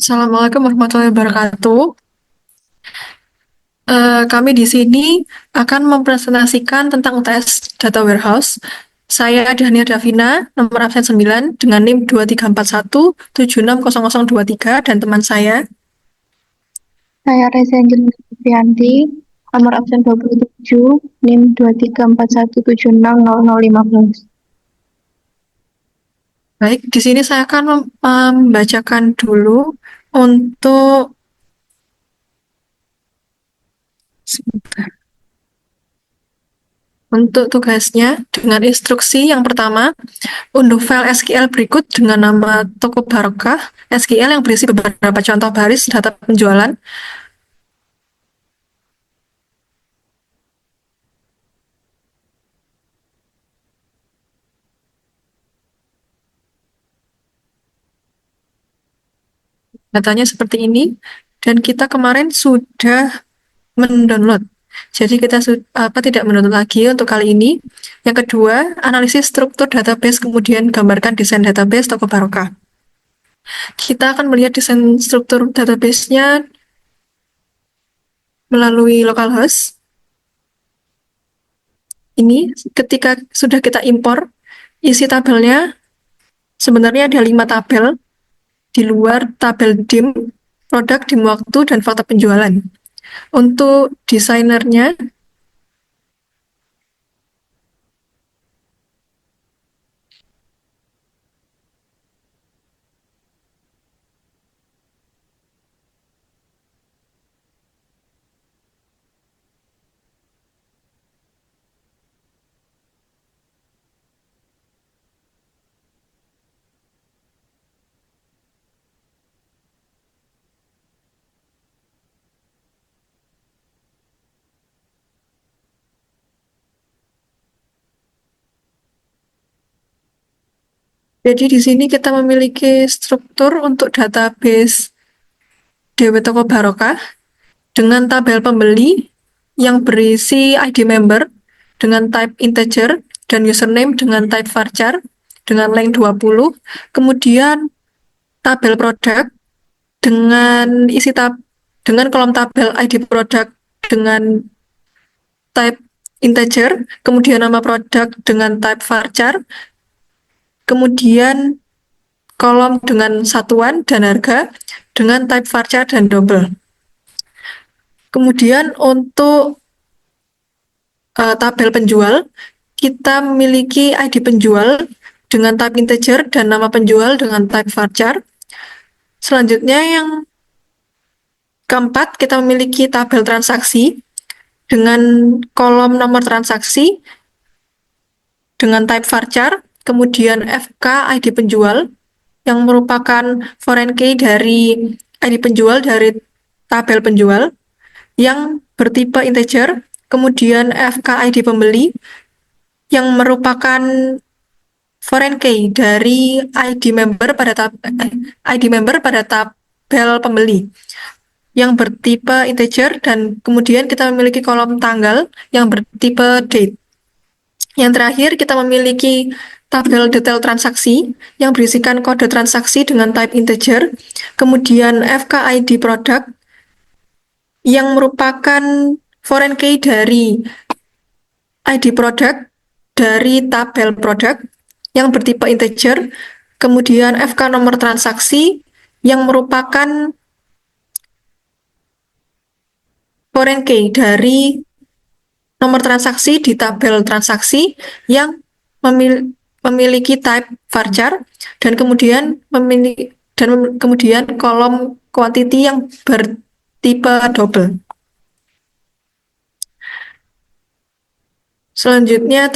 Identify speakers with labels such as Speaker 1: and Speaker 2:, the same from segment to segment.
Speaker 1: Assalamualaikum warahmatullahi wabarakatuh. Kami di sini akan mempresentasikan tentang UTS Data Warehouse. Saya Dania Davina, nomor absen 9, dengan NIM 2341760023, dan teman saya.
Speaker 2: Saya Reza Angelina Fianti, nomor absen 27, NIM 2341760015.
Speaker 1: Baik, di sini saya akan membacakan dulu untuk tugasnya dengan instruksi yang pertama, unduh file SQL berikut dengan nama toko barokah SQL yang berisi beberapa contoh baris data penjualan. Datanya seperti ini, dan kita kemarin sudah mendownload. Jadi kita tidak mendownload lagi untuk kali ini. Yang kedua, analisis struktur database, kemudian gambarkan desain database toko barokah. Kita akan melihat desain struktur database-nya melalui localhost. Ini ketika sudah kita impor, isi tabelnya sebenarnya ada 5 tabel di luar tabel DIM, produk, DIM waktu, dan fakta penjualan. Untuk desainernya, jadi di sini kita memiliki struktur untuk database DW Toko Barokah dengan tabel pembeli yang berisi ID member dengan type integer dan username dengan type varchar dengan length 20, kemudian tabel produk dengan dengan kolom tabel ID produk dengan type integer, kemudian nama produk dengan type varchar, kemudian kolom dengan satuan dan harga dengan type varchar dan double. Kemudian untuk tabel penjual, kita memiliki ID penjual dengan type integer dan nama penjual dengan type varchar. Selanjutnya yang keempat, kita memiliki tabel transaksi dengan kolom nomor transaksi dengan type varchar, kemudian FK ID penjual yang merupakan foreign key dari ID penjual dari tabel penjual yang bertipe integer, kemudian FK ID pembeli yang merupakan foreign key dari ID member pada tabel pembeli yang bertipe integer, dan kemudian kita memiliki kolom tanggal yang bertipe date. Yang terakhir, kita memiliki tabel detail transaksi yang berisikan kode transaksi dengan type integer, kemudian FKID produk yang merupakan foreign key dari ID produk dari tabel produk yang bertipe integer, kemudian FK nomor transaksi yang merupakan foreign key dari nomor transaksi di tabel transaksi yang memiliki type varchar, dan kemudian kolom quantity yang bertipe double. Selanjutnya,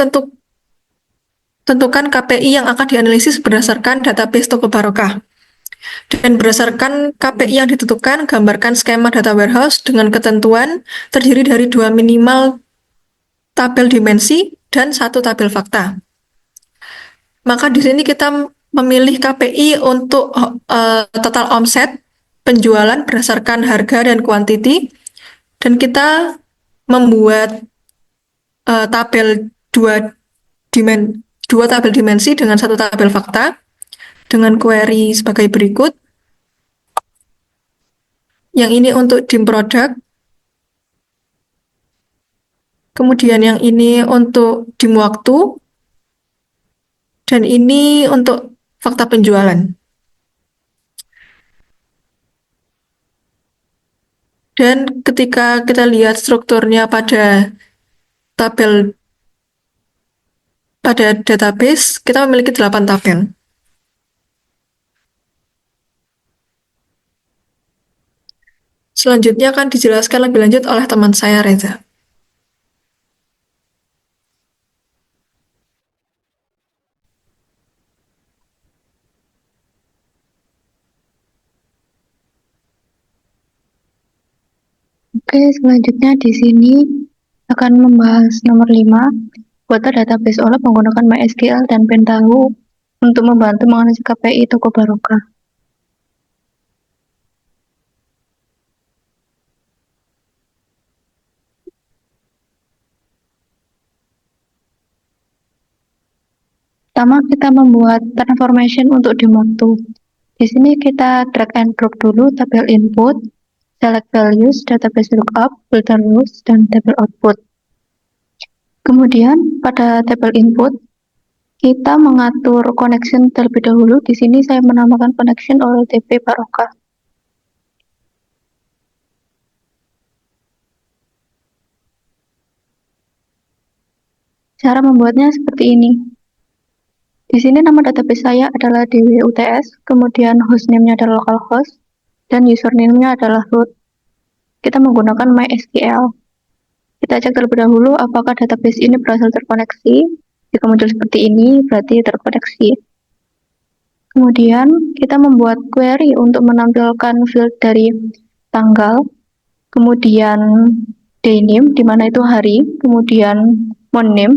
Speaker 1: tentukan KPI yang akan dianalisis berdasarkan database toko barokah. Dan berdasarkan KPI yang ditentukan, gambarkan skema data warehouse dengan ketentuan terdiri dari 2 minimal tabel dimensi dan 1 tabel fakta. Maka di sini kita memilih KPI untuk total omset penjualan berdasarkan harga dan kuantiti, dan kita membuat tabel dua tabel dimensi dengan 1 tabel fakta dengan query sebagai berikut. Yang ini untuk dim product, kemudian yang ini untuk dim waktu, dan ini untuk fakta penjualan. Dan ketika kita lihat strukturnya tabel pada database, kita memiliki 8 tabel. Selanjutnya akan dijelaskan lebih lanjut oleh teman saya, Reza.
Speaker 2: Oke, selanjutnya di sini akan membahas nomor 5, buat database OLAP menggunakan MySQL dan Pentaho untuk membantu menganalisis KPI toko Barokah. Pertama, kita membuat transformation untuk dim waktu. Di sini kita drag and drop dulu tabel input, select values, database lookup, filter rows, dan tabel output. Kemudian pada tabel input, kita mengatur connection terlebih dahulu. Di sini saya menamakan connection OLTP Barokah. Cara membuatnya seperti ini. Di sini nama database saya adalah DWUTS, kemudian hostname-nya adalah localhost, dan username-nya adalah root. Kita menggunakan MySQL. Kita cek terlebih dahulu apakah database ini berhasil terkoneksi. Jika muncul seperti ini, berarti terkoneksi. Kemudian kita membuat query untuk menampilkan field dari tanggal, kemudian day name, di mana itu hari, kemudian month name,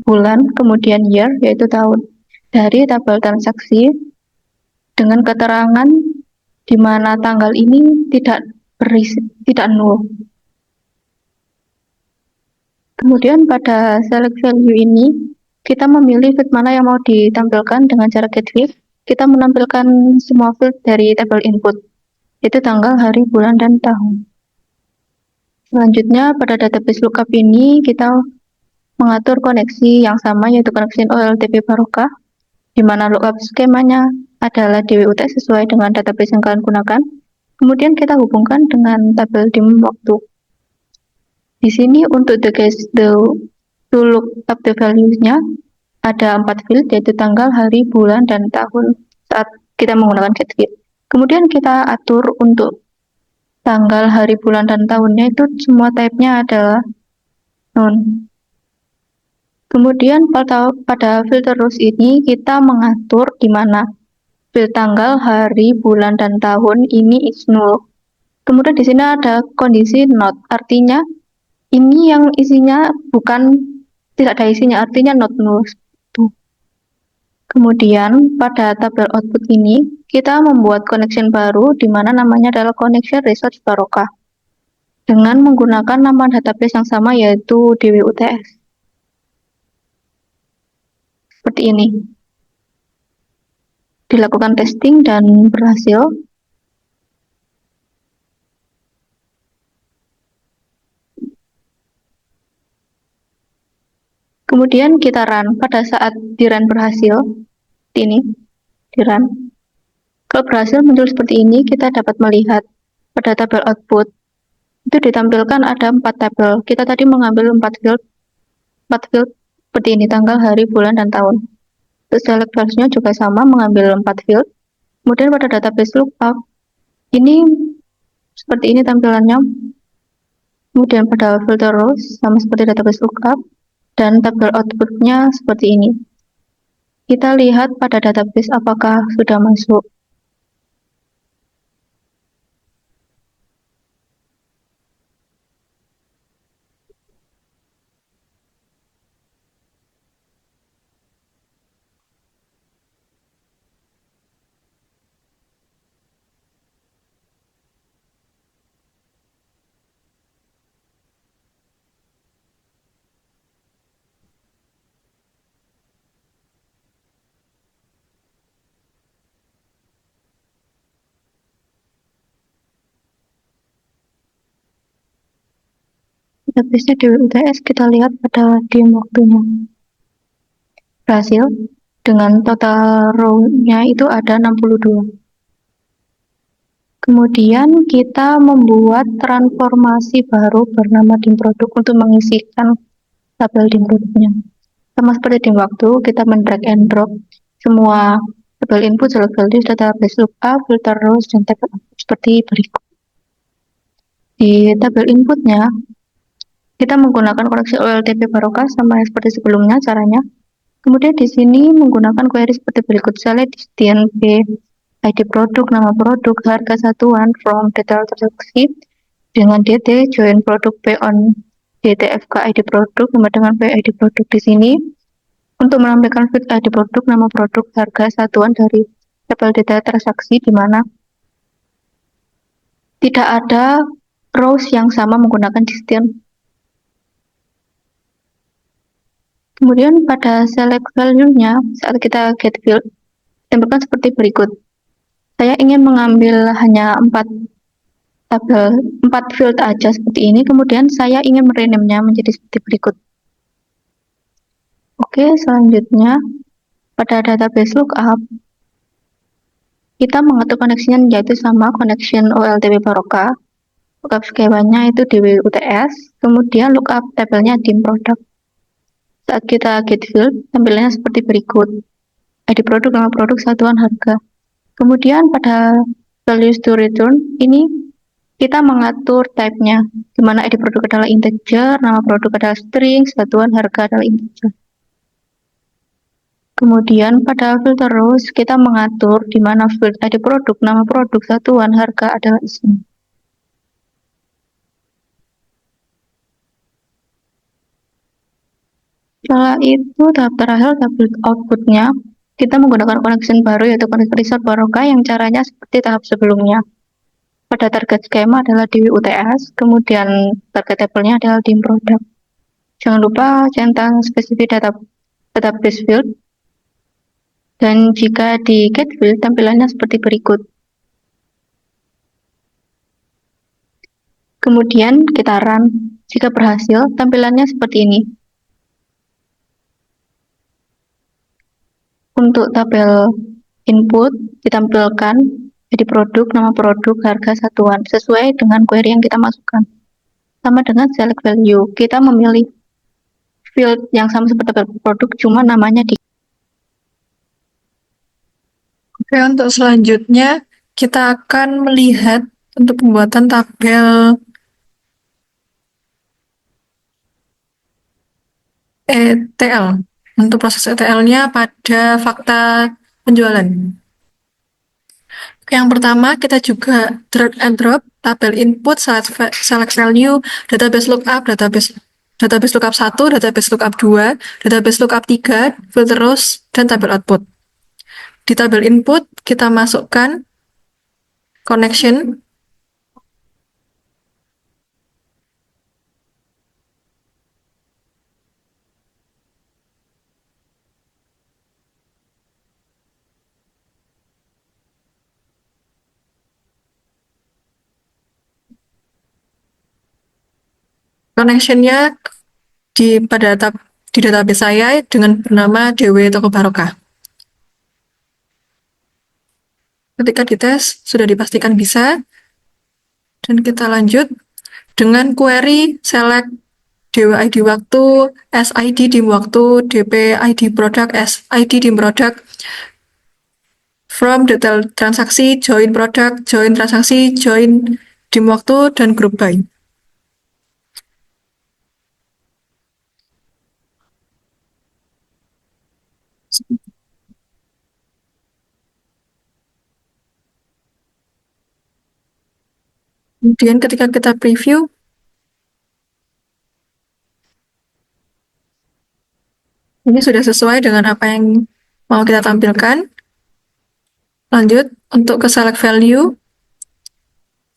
Speaker 2: bulan, kemudian year, yaitu tahun. Dari tabel transaksi dengan keterangan di mana tanggal ini tidak null. Kemudian pada select value ini, kita memilih field mana yang mau ditampilkan dengan cara get field. Kita menampilkan semua field dari tabel input, yaitu tanggal, hari, bulan, dan tahun. Selanjutnya, pada database lookup ini, kita mengatur koneksi yang sama, yaitu koneksi OLTP Barokah, di mana lookup skemanya adalah DWUTS sesuai dengan database yang kalian gunakan. Kemudian kita hubungkan dengan tabel dim waktu. Di sini untuk to look up the values-nya ada 4 field, yaitu tanggal, hari, bulan, dan tahun saat kita menggunakan get field. Kemudian kita atur untuk tanggal, hari, bulan, dan tahunnya itu semua type-nya adalah non. Kemudian pada filter rows ini kita mengatur di mana field tanggal, hari, bulan, dan tahun ini is null. Kemudian di sini ada kondisi not, artinya ini yang isinya tidak ada isinya, artinya not null. Kemudian pada tabel output ini kita membuat connection baru di mana namanya adalah connection research Barokah dengan menggunakan nama database yang sama, yaitu DWUTS. Seperti ini. Dilakukan testing dan berhasil. Kemudian kita run. Pada saat di run berhasil, ini di run. Kalau berhasil muncul seperti ini, kita dapat melihat pada tabel output itu ditampilkan ada 4 tabel. Kita tadi mengambil 4 field seperti ini, tanggal, hari, bulan, dan tahun. Terus select values-nya juga sama, mengambil 4 field. Kemudian pada database lookup, ini seperti ini tampilannya. Kemudian pada filter rows, sama seperti database lookup. Dan tabel output-nya seperti ini. Kita lihat pada database apakah sudah masuk. database-nya Dewi UTS, kita lihat pada dim waktunya. Berhasil, dengan total row-nya itu ada 62. Kemudian kita membuat transformasi baru bernama dim produk untuk mengisikan tabel dim produknya. Sama seperti dim waktu, kita men-drag and drop semua tabel input, select values, database lookup, filter rows, dan table output seperti berikut. Di tabel inputnya, kita menggunakan koneksi OLTP Barokah sama seperti sebelumnya caranya. Kemudian di sini menggunakan query seperti berikut. Select distinct B, ID produk, nama produk, harga satuan, from detail transaksi dengan DT, join produk B on DTFK ID produk sama dengan B ID produk di sini. Untuk menampilkan field ID produk, nama produk, harga satuan dari tabel data transaksi di mana tidak ada rows yang sama menggunakan distinct. Kemudian pada select value-nya, saat kita get field, tampilkan seperti berikut. Saya ingin mengambil hanya 4 field aja seperti ini, kemudian saya ingin merename-nya menjadi seperti berikut. Oke, selanjutnya pada database lookup, kita mengatur koneksinya yaitu sama connection OLTP Barokah. Lookup skemanya itu Dewi UTS, kemudian lookup tabelnya dim product. Saat kita get field, tampilannya seperti berikut. ID produk, nama produk, satuan harga. Kemudian pada values to return, ini kita mengatur type-nya, di mana ID produk adalah integer, nama produk adalah string, satuan harga adalah integer. Kemudian pada filter rows, kita mengatur di mana field ID produk, nama produk, satuan harga adalah isi. Setelah itu, tahap terakhir, tabel output-nya, kita menggunakan connection baru yaitu connect result Barokah yang caranya seperti tahap sebelumnya. Pada target skema adalah Dewi UTS, kemudian target tabelnya adalah dim product. Jangan lupa centang spesifik database field. Dan jika di get field, tampilannya seperti berikut. Kemudian kita run. Jika berhasil, tampilannya seperti ini. Untuk tabel input ditampilkan jadi produk, nama produk, harga satuan sesuai dengan query yang kita masukkan. Sama dengan select value, kita memilih field yang sama seperti tabel produk, cuma namanya di.
Speaker 1: Oke, untuk selanjutnya kita akan melihat untuk pembuatan tabel ETL. Untuk proses ETL-nya pada fakta penjualan. Yang pertama, kita juga drag and drop tabel input, select value, database lookup, database lookup 1, database lookup 2, database lookup 3, filter rows, dan tabel output. Di tabel input, kita masukkan connection, connection-nya di database saya dengan bernama Dewi Toko Barokah. Ketika dites, sudah dipastikan bisa, dan kita lanjut dengan query select Dewi ID waktu, SID dim waktu, DP ID produk, SID dim produk, from detail transaksi, join produk, join transaksi, join dim waktu, dan group by. Kemudian ketika kita preview, ini sudah sesuai dengan apa yang mau kita tampilkan. Lanjut, untuk ke select value,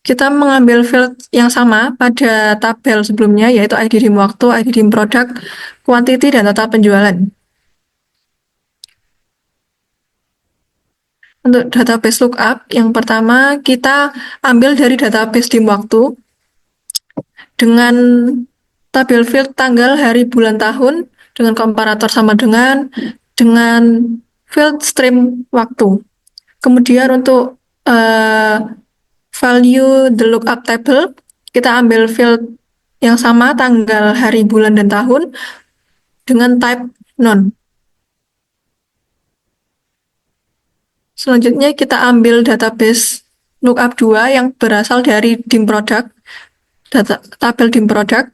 Speaker 1: kita mengambil field yang sama pada tabel sebelumnya, yaitu ID dim waktu, ID dim produk, quantity, dan total penjualan. Untuk database lookup, yang pertama kita ambil dari database dim waktu dengan tabel field tanggal, hari, bulan, tahun dengan komparator sama dengan field stream waktu. Kemudian untuk value the lookup table, kita ambil field yang sama, tanggal, hari, bulan, dan tahun dengan type none. Selanjutnya kita ambil database lookup 2 yang berasal dari dim product, tabel dim product,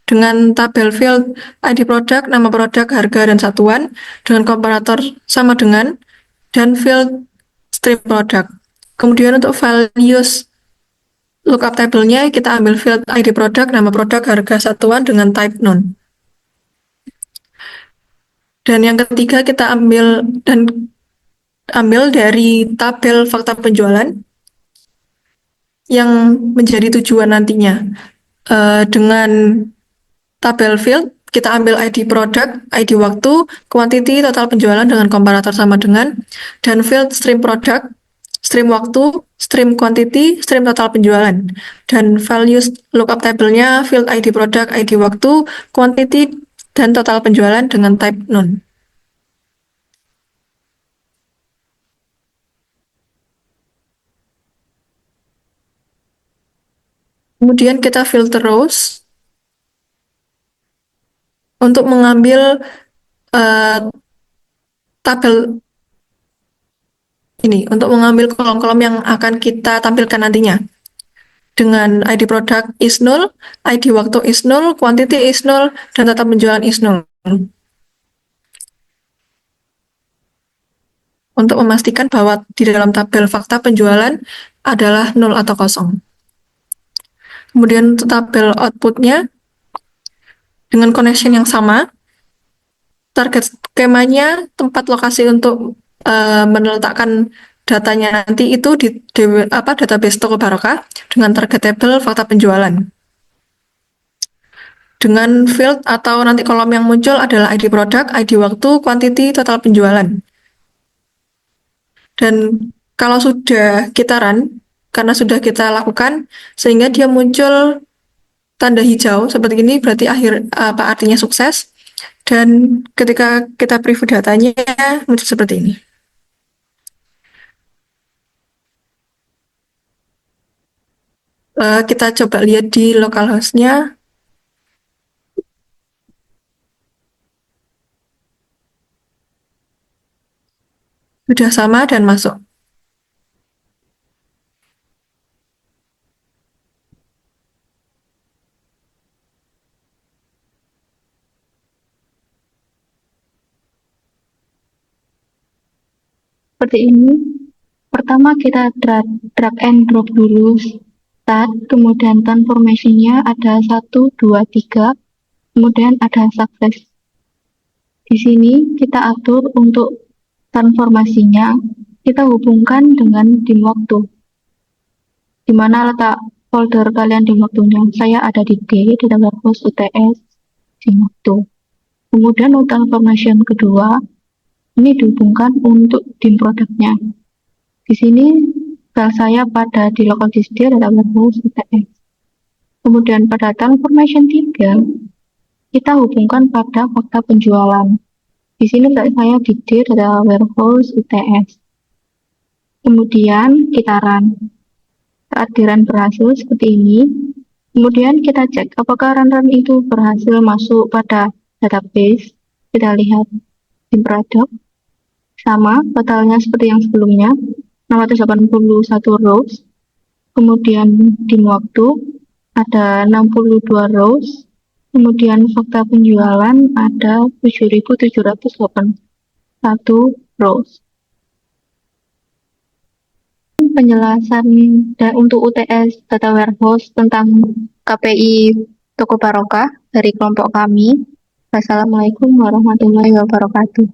Speaker 1: dengan tabel field ID produk, nama produk, harga, dan satuan dengan komparator sama dengan, dan field stream product. Kemudian untuk values lookup table-nya kita ambil field ID produk, nama produk, harga, satuan dengan type none. Dan yang ketiga kita ambil dari tabel fakta penjualan yang menjadi tujuan nantinya. Dengan tabel field, kita ambil ID produk, ID waktu, quantity, total penjualan dengan komparator sama dengan, dan field stream product, stream waktu, stream quantity, stream total penjualan. Dan values lookup table-nya field ID produk, ID waktu, quantity, dan total penjualan dengan type none. Kemudian kita filter rows untuk mengambil tabel ini, untuk mengambil kolom-kolom yang akan kita tampilkan nantinya. Dengan ID produk is null, ID waktu is null, quantity is null, dan total penjualan is null. Untuk memastikan bahwa di dalam tabel fakta penjualan adalah nol atau kosong. Kemudian untuk tabel outputnya dengan connection yang sama, target skemanya, tempat lokasi untuk meletakkan datanya nanti itu di database Toko Barokah dengan target table fakta penjualan. Dengan field atau nanti kolom yang muncul adalah ID produk, ID waktu, quantity, total penjualan. Dan kalau sudah kita run, karena sudah kita lakukan, sehingga dia muncul tanda hijau seperti ini, berarti artinya sukses. Dan ketika kita preview datanya, muncul seperti ini. Kita coba lihat di localhost-nya. Sudah sama dan masuk.
Speaker 2: Seperti ini. Pertama kita drag and drop dulu start, kemudian transformation-nya ada 1, 2, 3, kemudian ada success. Di sini kita atur untuk transformasinya, kita hubungkan dengan dim waktu. Di mana letak folder kalian dim waktunya? Saya ada di D, data warehouse UTS, dim waktu. Kemudian untuk transformation kedua, ini dihubungkan untuk dim produknya. Di sini file saya pada di local disk D data warehouse UTS. Kemudian pada transformation 3, kita hubungkan pada fakta penjualan. Di sini file saya di D data warehouse UTS. Kemudian kita run. Saat di run berhasil seperti ini. Kemudian kita cek apakah run itu berhasil masuk pada database. Kita lihat dim product. Sama, totalnya seperti yang sebelumnya. 681 rows, kemudian dim waktu ada 62 rows, kemudian fakta penjualan ada 7.781 rows. Penjelasan untuk UTS Data Warehouse tentang KPI Toko Barokah dari kelompok kami. Wassalamualaikum warahmatullahi wabarakatuh.